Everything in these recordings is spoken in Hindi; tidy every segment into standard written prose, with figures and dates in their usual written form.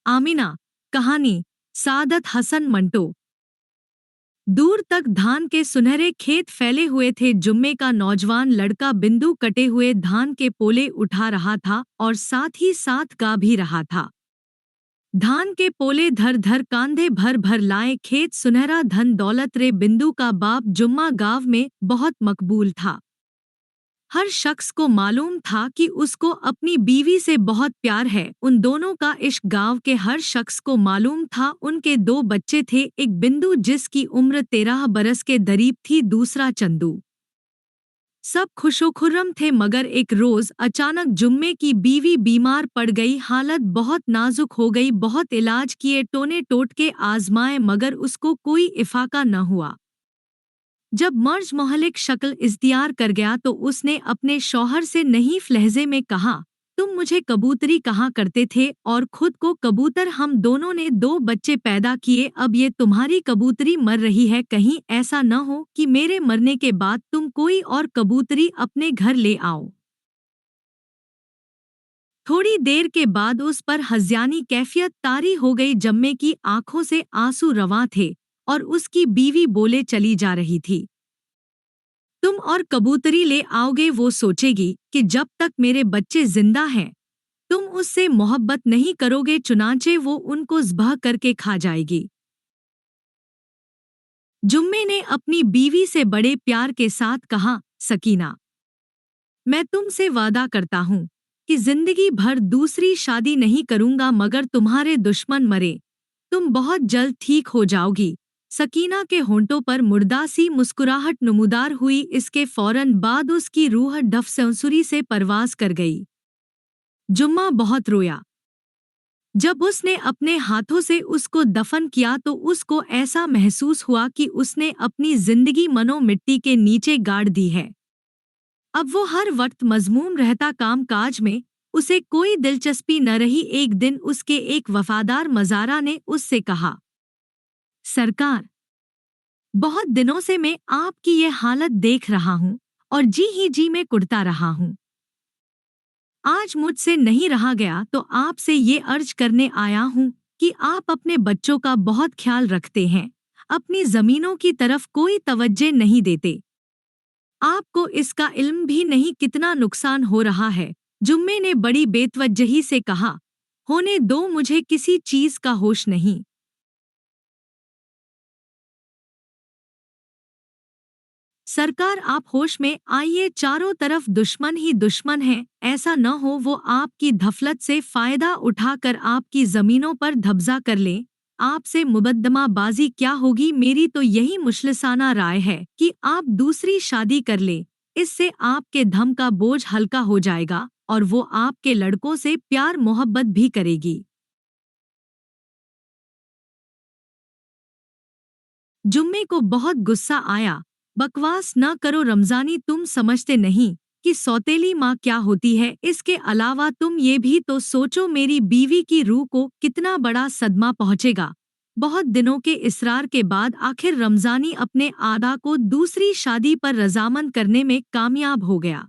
आमिना। कहानी सादत हसन मंटो। दूर तक धान के सुनहरे खेत फैले हुए थे। जुम्मे का नौजवान लड़का बिंदु कटे हुए धान के पोले उठा रहा था और साथ ही साथ गा भी रहा था। धान के पोले धर धर कांधे भर भर लाए खेत सुनहरा धन दौलत रे। बिंदु का बाप जुम्मा गांव में बहुत मकबूल था। हर शख्स को मालूम था कि उसको अपनी बीवी से बहुत प्यार है। उन दोनों का इश्क गांव के हर शख्स को मालूम था। उनके दो बच्चे थे, एक बिंदु जिसकी उम्र 13 बरस के करीब थी, दूसरा चंदू। सब खुशोखुर्रम थे मगर एक रोज अचानक जुम्मे की बीवी बीमार पड़ गई। हालत बहुत नाजुक हो गई। बहुत इलाज किए, टोने टोटके आजमाए मगर उसको कोई इफाका न हुआ। जब मर्ज मोहलिक शक्ल इख्तियार कर गया तो उसने अपने शौहर से नहीफ लहजे में कहा, तुम मुझे कबूतरी कहा करते थे और खुद को कबूतर। हम दोनों ने 2 बच्चे पैदा किए, अब ये तुम्हारी कबूतरी मर रही है। कहीं ऐसा न हो कि मेरे मरने के बाद तुम कोई और कबूतरी अपने घर ले आओ। थोड़ी देर के बाद उस पर हज़ियानी कैफियत तारी हो गई। जम्मे की आंखों से आंसू रवां थे और उसकी बीवी बोले चली जा रही थी, तुम और कबूतरी ले आओगे, वो सोचेगी कि जब तक मेरे बच्चे जिंदा हैं तुम उससे मोहब्बत नहीं करोगे, चुनांचे वो उनको ज़ब्ह करके खा जाएगी। जुम्मे ने अपनी बीवी से बड़े प्यार के साथ कहा, सकीना, मैं तुमसे वादा करता हूँ कि जिंदगी भर दूसरी शादी नहीं करूँगा मगर तुम्हारे दुश्मन मरे, तुम बहुत जल्द ठीक हो जाओगी। सकीना के होंठों पर मुर्दासी मुस्कुराहट नमूदार हुई। इसके फौरन बाद उसकी रूह डफसंसुरी से परवाज कर गई। जुम्मा बहुत रोया। जब उसने अपने हाथों से उसको दफन किया तो उसको ऐसा महसूस हुआ कि उसने अपनी जिंदगी मनो मिट्टी के नीचे गाड़ दी है। अब वो हर वक्त मजमूम रहता काम काज में, उसे कोई दिलचस्पी न रही। एक दिन उसके एक वफादार मज़ारा ने उससे कहा, सरकार, बहुत दिनों से मैं आपकी ये हालत देख रहा हूँ और जी ही जी में कुढ़ता रहा हूँ। आज मुझसे नहीं रहा गया तो आपसे ये अर्ज करने आया हूँ कि आप अपने बच्चों का बहुत ख्याल रखते हैं, अपनी जमीनों की तरफ कोई तवज्जो नहीं देते। आपको इसका इल्म भी नहीं कितना नुकसान हो रहा है। जुम्मे ने बड़ी बेतवज्जही से कहा, होने दो, मुझे किसी चीज का होश नहीं। सरकार, आप होश में आइए, चारों तरफ दुश्मन ही दुश्मन हैं। ऐसा न हो वो आपकी धफलत से फायदा उठाकर आपकी जमीनों पर धब्जा कर लें। आपसे मुबद्दमाबाजी क्या होगी। मेरी तो यही मुशलिसाना राय है कि आप दूसरी शादी कर लें, इससे आपके धम का बोझ हल्का हो जाएगा और वो आपके लड़कों से प्यार मोहब्बत भी करेगी। जुम्मे को बहुत गुस्सा आया। बकवास न करो रमजानी, तुम समझते नहीं कि सौतेली माँ क्या होती है। इसके अलावा तुम ये भी तो सोचो मेरी बीवी की रूह को कितना बड़ा सदमा पहुँचेगा। बहुत दिनों के इसरार के बाद आखिर रमजानी अपने आदा को दूसरी शादी पर रजामंद करने में कामयाब हो गया।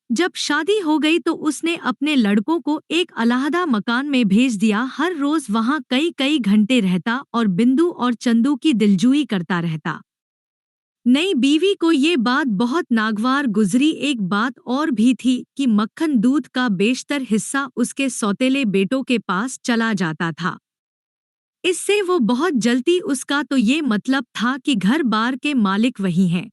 जब शादी हो गई तो उसने अपने लड़कों को एक अलहदा मकान में भेज दिया। हर रोज वहाँ कई कई घंटे रहता और बिंदु और चंदू की दिलजुई करता रहता। नई बीवी को ये बात बहुत नागवार गुजरी। एक बात और भी थी कि मक्खन दूध का बेशतर हिस्सा उसके सौतेले बेटों के पास चला जाता था। इससे वो बहुत जलती। उसका तो ये मतलब था कि घर बार के मालिक वही हैं।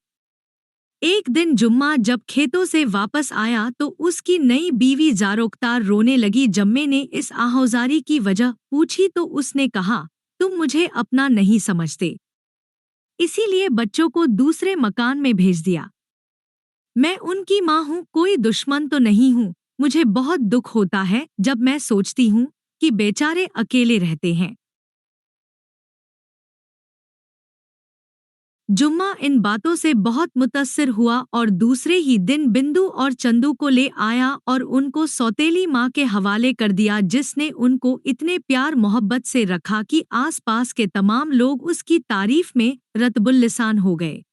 एक दिन जुम्मा जब खेतों से वापस आया तो उसकी नई बीवी जारोकतार रोने लगी। जम्मे ने इस आहोजारी की वजह पूछी तो उसने कहा, तुम मुझे अपना नहीं समझते, इसीलिए बच्चों को दूसरे मकान में भेज दिया। मैं उनकी माँ हूँ, कोई दुश्मन तो नहीं हूँ। मुझे बहुत दुख होता है जब मैं सोचती हूँ कि बेचारे अकेले रहते हैं। जुम्मा इन बातों से बहुत मुतस्सिर हुआ और दूसरे ही दिन बिंदु और चंदू को ले आया और उनको सौतेली माँ के हवाले कर दिया, जिसने उनको इतने प्यार मोहब्बत से रखा कि आसपास के तमाम लोग उसकी तारीफ में रतबुल लिसान हो गए।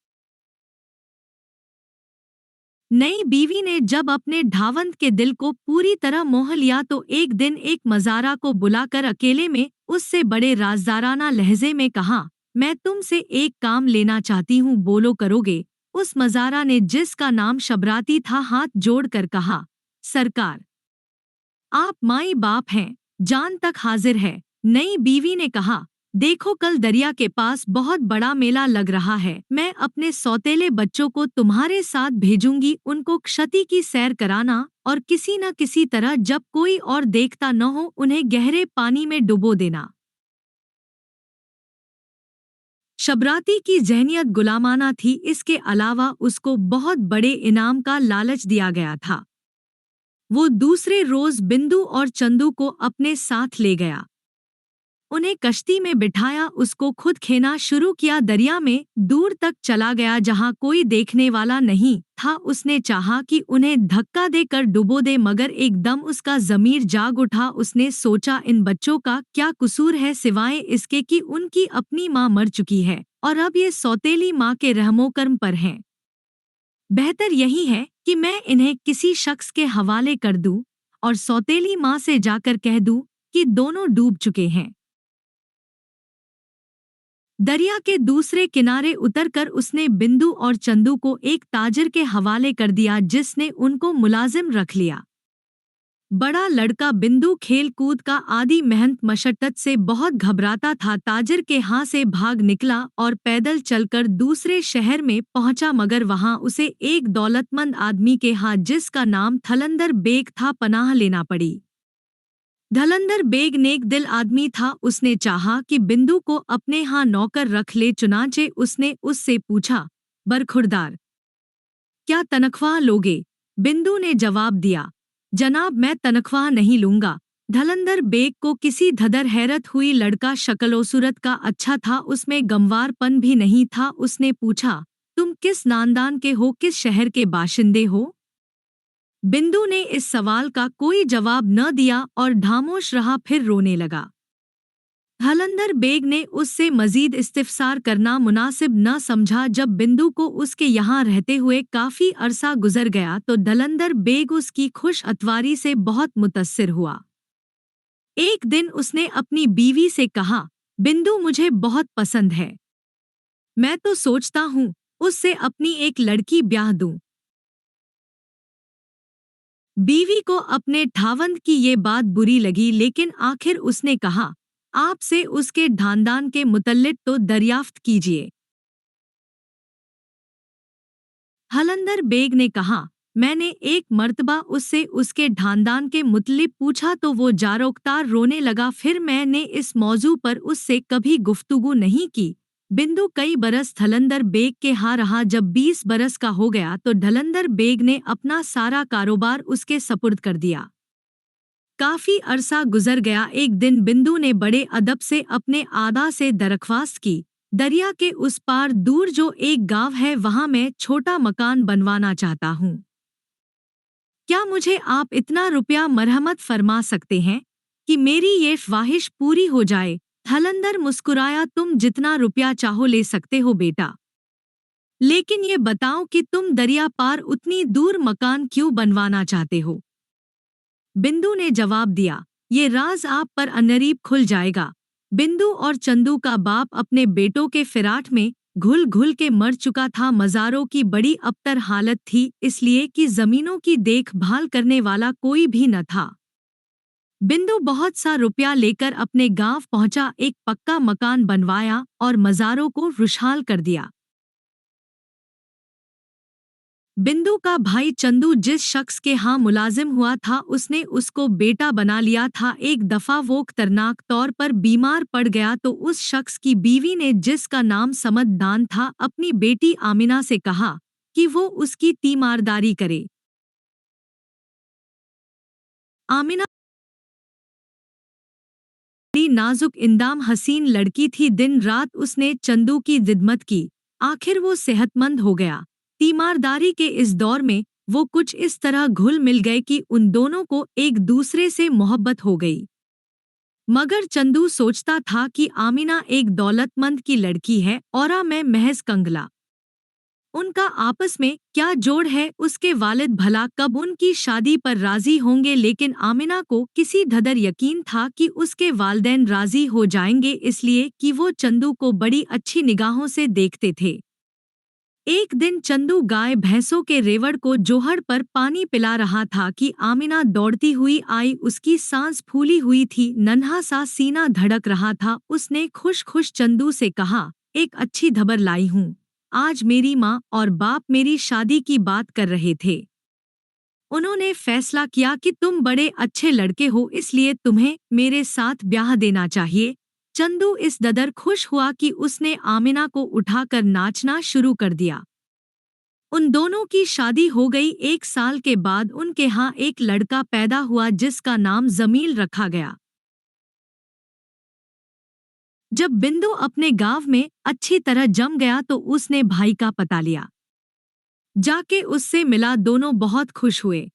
नई बीवी ने जब अपने ढावंत के दिल को पूरी तरह मोह लिया तो एक दिन एक मज़ारा को बुलाकर अकेले में उससे बड़े राजदाराना लहजे में कहा, मैं तुमसे एक काम लेना चाहती हूँ, बोलो करोगे? उस मज़ारा ने, जिसका नाम शबराती था, हाथ जोड़कर कहा, सरकार, आप माई बाप हैं, जान तक हाजिर है। नई बीवी ने कहा, देखो कल दरिया के पास बहुत बड़ा मेला लग रहा है, मैं अपने सौतेले बच्चों को तुम्हारे साथ भेजूंगी, उनको क्षति की सैर कराना और किसी न किसी तरह जब कोई और देखता न हो उन्हें गहरे पानी में डुबो देना। शबराती की जहनियत गुलामाना थी, इसके अलावा उसको बहुत बड़े इनाम का लालच दिया गया था। वो दूसरे रोज बिंदु और चंदू को अपने साथ ले गया, उन्हें कश्ती में बिठाया, उसको खुद खेना शुरू किया, दरिया में दूर तक चला गया जहां कोई देखने वाला नहीं था। उसने चाहा कि उन्हें धक्का देकर डुबो दे, मगर एकदम उसका ज़मीर जाग उठा। उसने सोचा, इन बच्चों का क्या कसूर है सिवाय इसके कि उनकी अपनी माँ मर चुकी है और अब ये सौतेली माँ के रहमोकर्म पर हैं। बेहतर यही है कि मैं इन्हें किसी शख्स के हवाले कर दूं और सौतेली माँ से जाकर कह दूं कि दोनों डूब चुके हैं। दरिया के दूसरे किनारे उतरकर उसने बिंदु और चंदू को एक ताजिर के हवाले कर दिया, जिसने उनको मुलाजिम रख लिया। बड़ा लड़का बिंदु खेल कूद का आदि मेहनत मशक्कत से बहुत घबराता था। ताजिर के यहाँ से भाग निकला और पैदल चलकर दूसरे शहर में पहुंचा, मगर वहां उसे एक दौलतमंद आदमी के यहाँ, जिसका नाम थलंदर बेग था, पनाह लेना पड़ी। धलंदर बेग नेक दिल आदमी था, उसने चाहा कि बिंदु को अपने यहाँ नौकर रख ले, चुनाचे उसने उससे पूछा, बरखुरदार, क्या तनख्वाह लोगे? बिंदु ने जवाब दिया, जनाब मैं तनख्वाह नहीं लूंगा। धलंदर बेग को किसी धदर हैरत हुई, लड़का शक्ल-ओ-सूरत का अच्छा था, उसमें गंवारपन भी नहीं था। उसने पूछा, तुम किस नानदान के हो, किस शहर के बाशिंदे हो? बिंदु ने इस सवाल का कोई जवाब न दिया और खामोश रहा, फिर रोने लगा। हलंदर बेग ने उससे मजीद इस्तिफसार करना मुनासिब न समझा। जब बिंदु को उसके यहाँ रहते हुए काफी अरसा गुजर गया तो धलंदर बेग उसकी खुश अतवारी से बहुत मुतस्सिर हुआ। एक दिन उसने अपनी बीवी से कहा, बिंदु मुझे बहुत पसंद है, मैं तो सोचता हूँ उससे अपनी एक लड़की ब्याह दूं। बीवी को अपने ठावंद की ये बात बुरी लगी, लेकिन आखिर उसने कहा, आपसे उसके ढांदान के मुतल्लिक तो दरियाफ्त कीजिए। हलंदर बेग ने कहा, मैंने एक मर्तबा उससे उसके ढांदान के मुतल्लिक पूछा तो वो जारोकतार रोने लगा, फिर मैंने इस मौजू पर उससे कभी गुफ्तगू नहीं की। बिंदु कई बरस धलंदर बेग के यहाँ रहा। जब 20 बरस का हो गया तो धलंदर बेग ने अपना सारा कारोबार उसके सपुर्द कर दिया। काफी अरसा गुजर गया। एक दिन बिंदु ने बड़े अदब से अपने आदा से दरख्वास्त की, दरिया के उस पार दूर जो एक गांव है, वहां मैं छोटा मकान बनवाना चाहता हूँ। क्या मुझे आप इतना रुपया मरहमत फरमा सकते हैं कि मेरी ये ख्वाहिश पूरी हो जाए? हलंदर मुस्कुराया, तुम जितना रुपया चाहो ले सकते हो बेटा, लेकिन ये बताओ कि तुम दरिया पार उतनी दूर मकान क्यों बनवाना चाहते हो? बिंदु ने जवाब दिया, ये राज आप पर अनरीब खुल जाएगा। बिंदु और चंदू का बाप अपने बेटों के फिराट में घुल घुल के मर चुका था। मज़ारों की बड़ी अबतर हालत थी, इसलिए कि जमीनों की देखभाल करने वाला कोई भी न था। बिंदु बहुत सा रुपया लेकर अपने गांव पहुंचा, एक पक्का मकान बनवाया और मज़ारों को खुशहाल कर दिया। बिंदु का भाई चंदू जिस शख्स के यहाँ मुलाजिम हुआ था, उसने उसको बेटा बना लिया था। एक दफा वो खतरनाक तौर पर बीमार पड़ गया तो उस शख्स की बीवी ने, जिसका नाम समद दान था, अपनी बेटी आमिना से कहा कि वो उसकी तीमारदारी करे। आमिना बड़ी नाजुक इंदाम हसीन लड़की थी। दिन रात उसने चंदू की खिदमत की, आखिर वो सेहतमंद हो गया। तीमारदारी के इस दौर में वो कुछ इस तरह घुल मिल गए कि उन दोनों को एक दूसरे से मोहब्बत हो गई। मगर चंदू सोचता था कि आमिना एक दौलतमंद की लड़की है और मैं महज कंगला। उनका आपस में क्या जोड़ है, उसके वालिद भला कब उनकी शादी पर राजी होंगे। लेकिन आमिना को किसी धदर यकीन था कि उसके वालिदैन राजी हो जाएंगे, इसलिए कि वो चंदू को बड़ी अच्छी निगाहों से देखते थे। एक दिन चंदू गाय भैंसों के रेवड़ को जोहड़ पर पानी पिला रहा था कि आमिना दौड़ती हुई आई। उसकी सांस फूली हुई थी, नन्हा सा सीना धड़क रहा था। उसने खुश खुश चंदू से कहा, एक अच्छी खबर लाई हूँ। आज मेरी माँ और बाप मेरी शादी की बात कर रहे थे। उन्होंने फैसला किया कि तुम बड़े अच्छे लड़के हो, इसलिए तुम्हें मेरे साथ ब्याह देना चाहिए। चंदू इस कदर खुश हुआ कि उसने आमिना को उठाकर नाचना शुरू कर दिया। उन दोनों की शादी हो गई। 1 साल के बाद उनके यहाँ एक लड़का पैदा हुआ जिसका नाम जमील रखा गया। जब बिंदु अपने गांव में अच्छी तरह जम गया तो उसने भाई का पता लिया। जाके उससे मिला, दोनों बहुत खुश हुए।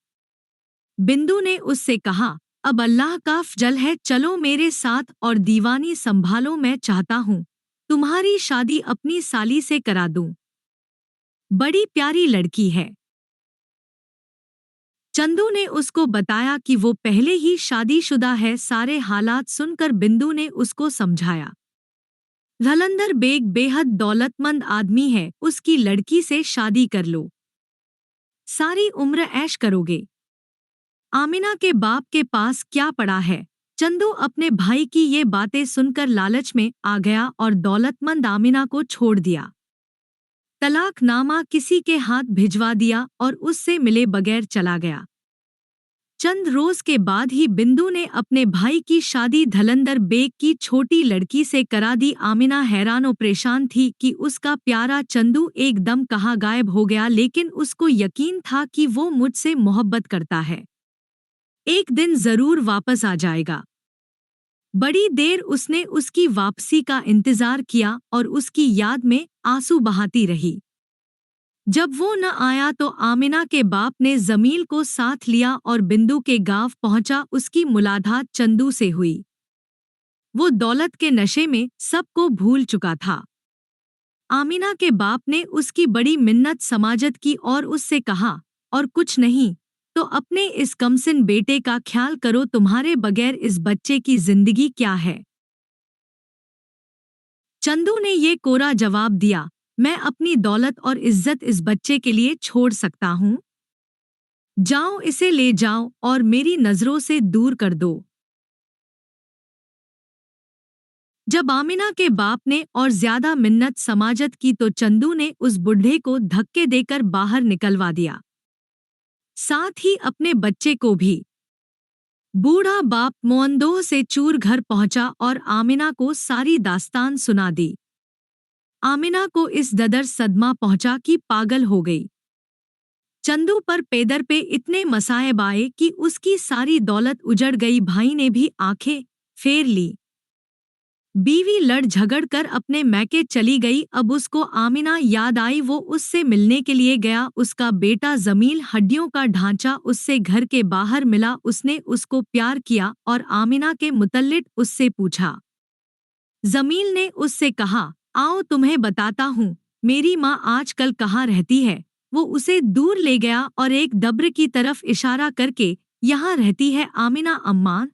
बिंदु ने उससे कहा, अब अल्लाह का फजल है, चलो मेरे साथ और दीवानी संभालो। मैं चाहता हूँ तुम्हारी शादी अपनी साली से करा दूं। बड़ी प्यारी लड़की है। चंदू ने उसको बताया कि वो पहले ही शादीशुदा है। सारे हालात सुनकर बिंदु ने उसको समझाया। धलंदर बेग बेहद दौलतमंद आदमी है, उसकी लड़की से शादी कर लो, सारी उम्र ऐश करोगे। आमिना के बाप के पास क्या पड़ा है। चंदू अपने भाई की ये बातें सुनकर लालच में आ गया और दौलतमंद आमिना को छोड़ दिया। तलाकनामा किसी के हाथ भिजवा दिया और उससे मिले बगैर चला गया। चंद रोज के बाद ही बिंदु ने अपने भाई की शादी धलंदर बेग की छोटी लड़की से करा दी। आमिना हैरान और परेशान थी कि उसका प्यारा चंदू एकदम कहाँ गायब हो गया, लेकिन उसको यकीन था कि वो मुझसे मोहब्बत करता है, एक दिन जरूर वापस आ जाएगा। बड़ी देर उसने उसकी वापसी का इंतजार किया और उसकी याद में आंसू बहाती रही। जब वो न आया तो आमिना के बाप ने जमील को साथ लिया और बिंदु के गांव पहुंचा। उसकी मुलाकात चंदू से हुई। वो दौलत के नशे में सबको भूल चुका था। आमिना के बाप ने उसकी बड़ी मिन्नत समाजत की और उससे कहा, और कुछ नहीं तो अपने इस कमसिन बेटे का ख्याल करो, तुम्हारे बगैर इस बच्चे की जिंदगी क्या है। चंदू ने ये कोरा जवाब दिया, मैं अपनी दौलत और इज्जत इस बच्चे के लिए छोड़ सकता हूँ। जाओ इसे ले जाओ और मेरी नजरों से दूर कर दो। जब आमिना के बाप ने और ज्यादा मिन्नत समाजत की तो चंदू ने उस बुढ़े को धक्के देकर बाहर निकलवा दिया, साथ ही अपने बच्चे को भी। बूढ़ा बाप मोअंदोह से चूर घर पहुंचा और आमिना को सारी दास्तान सुना दी। आमिना को इस कदर सदमा पहुंचा कि पागल हो गई। चंदू पर पैदर पे इतने मसाइब आए कि उसकी सारी दौलत उजड़ गई। भाई ने भी आंखें फेर ली। बीवी लड़ झगड़ कर अपने मैके चली गई। अब उसको आमिना याद आई। वो उससे मिलने के लिए गया। उसका बेटा जमील हड्डियों का ढांचा उससे घर के बाहर मिला। उसने उसको प्यार किया और आमिना के मुतल्लिक उससे पूछा। जमील ने उससे कहा, आओ तुम्हें बताता हूँ मेरी माँ आजकल कहाँ रहती है। वो उसे दूर ले गया और एक दब्र की तरफ इशारा करके, यहाँ रहती है आमिना अम्मा।